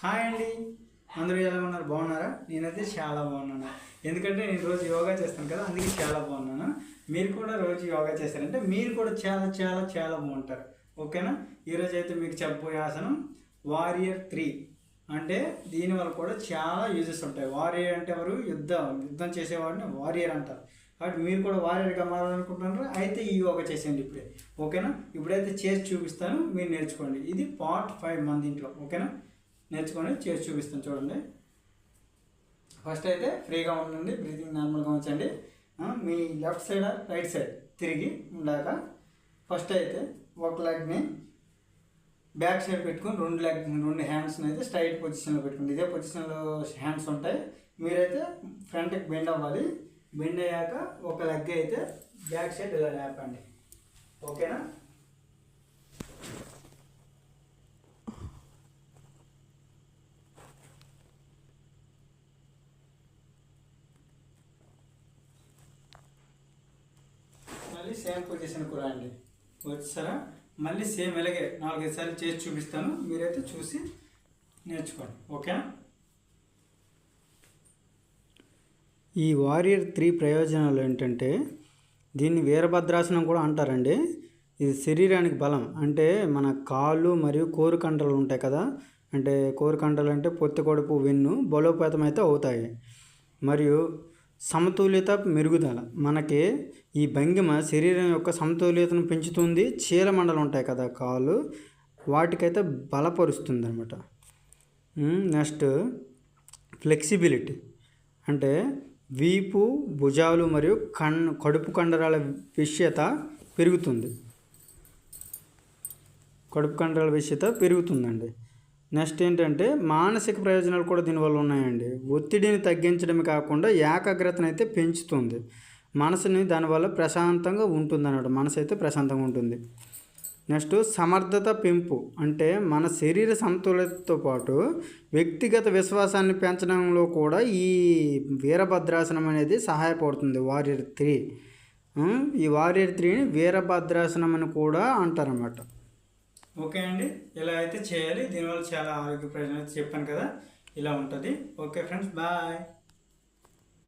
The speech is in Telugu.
హాయ్ అండి, అందరూ ఎలా ఉన్నారు? బాగున్నారా? నేనైతే చాలా బాగున్నాను. ఎందుకంటే నేను రోజు యోగా చేస్తాను కదా, అందుకే చాలా బాగున్నాను. మీరు కూడా రోజు యోగా చేస్తారంటే మీరు కూడా చాలా చాలా చాలా బాగుంటారు. ఓకేనా? ఈరోజు అయితే మీకు చెప్పబోయే ఆసనం వారియర్ 3. అంటే దీనివల్ల కూడా చాలా యూజెస్ ఉంటాయి. వారియర్ అంటే ఎవరు? యుద్ధం చేసేవాడిని వారియర్ అంటారు. కాబట్టి మీరు కూడా వారియర్గా మారాలనుకుంటున్నారు అయితే ఈ యోగా చేసేయండి ఇప్పుడే. ఓకేనా? ఇప్పుడైతే చేసి చూపిస్తాను, మీరు నేర్చుకోండి. ఇది పార్ట్ 5 మన దీంట్లో. ఓకేనా? నేర్చుకొని చేసి చూపిస్తాను చూడండి. ఫస్ట్ అయితే ఫ్రీగా ఉండండి, బ్రీతింగ్ నార్మల్గా ఉంచండి. మీ లెఫ్ట్ సైడ్ రైట్ సైడ్ తిరిగి ఉండాక ఫస్ట్ అయితే ఒక లెగ్ని బ్యాక్ సైడ్ పెట్టుకొని రెండు హ్యాండ్స్ని అయితే స్ట్రైట్ పొజిషన్లో పెట్టుకోండి. ఇదే పొజిషన్లో హ్యాండ్స్ ఉంటాయి. మీరైతే ఫ్రంట్కి బెండ్ అవ్వాలి. బెండ్ అయ్యాక ఒక లెగ్ అయితే బ్యాక్ సైడ్ ఇలా లేపండి. ఓకేనా? మళ్ళీ సేమ్ పొజిషన్కి రండి. వచ్చారా? మళ్ళీ సేమ్ ఇలాగే 4-5 సార్లు చేసి చూపిస్తాను, మీరైతే చూసి నేర్చుకోండి. ఓకేనా? ఈ వారియర్ 3 ప్రయోజనాలు ఏంటంటే, దీన్ని వీరభద్రాసనం కూడా అంటారండి. ఇది శరీరానికి బలం. అంటే మన కాళ్ళు మరియు కోరుకండలు ఉంటాయి కదా, అంటే కోరుకండలు అంటే పొత్తి కడుపు వెన్ను బలోపేతం అయితే అవుతాయి. మరియు సమతుల్యత మెరుగుదల. మనకి ఈ భంగిమ శరీరం యొక్క సమతుల్యతను పెంచుతుంది. చీలమండలు ఉంటాయి కదా కాళ్ళు, వాటికైతే బలపరుస్తుంది అనమాట. Next flexibility. అంటే వీపు, భుజాలు మరియు కడుపు కండరాల విషయత పెరుగుతుంది. కడుపు కండరాల విషయత పెరుగుతుందండి. నెక్స్ట్ ఏంటంటే మానసిక ప్రయోజనాలు కూడా దీనివల్ల ఉన్నాయండి. ఒత్తిడిని తగ్గించడమే కాకుండా ఏకాగ్రతను అయితే పెంచుతుంది. మనసుని దానివల్ల ప్రశాంతంగా ఉంటుంది అన్నమాట. మనసు అయితే ప్రశాంతంగా ఉంటుంది. నెక్స్ట్ సమర్థత పెంపు. అంటే మన శరీర సమతుల్యతతో పాటు వ్యక్తిగత విశ్వాసాన్ని పెంచడంలో కూడా ఈ వీరభద్రాసనం అనేది సహాయపడుతుంది. వారియర్ 3 ఈ వారియర్ 3ని వీరభద్రాసనం అని కూడా అంటారన్నమాట. ఓకే అండి, ఇలా అయితే చేయాలి. దీనివల్ల చాలా ఆరోగ్య ప్రయోజనాలు చెప్పాను కదా, ఇలా ఉంటుంది. Okay friends, bye.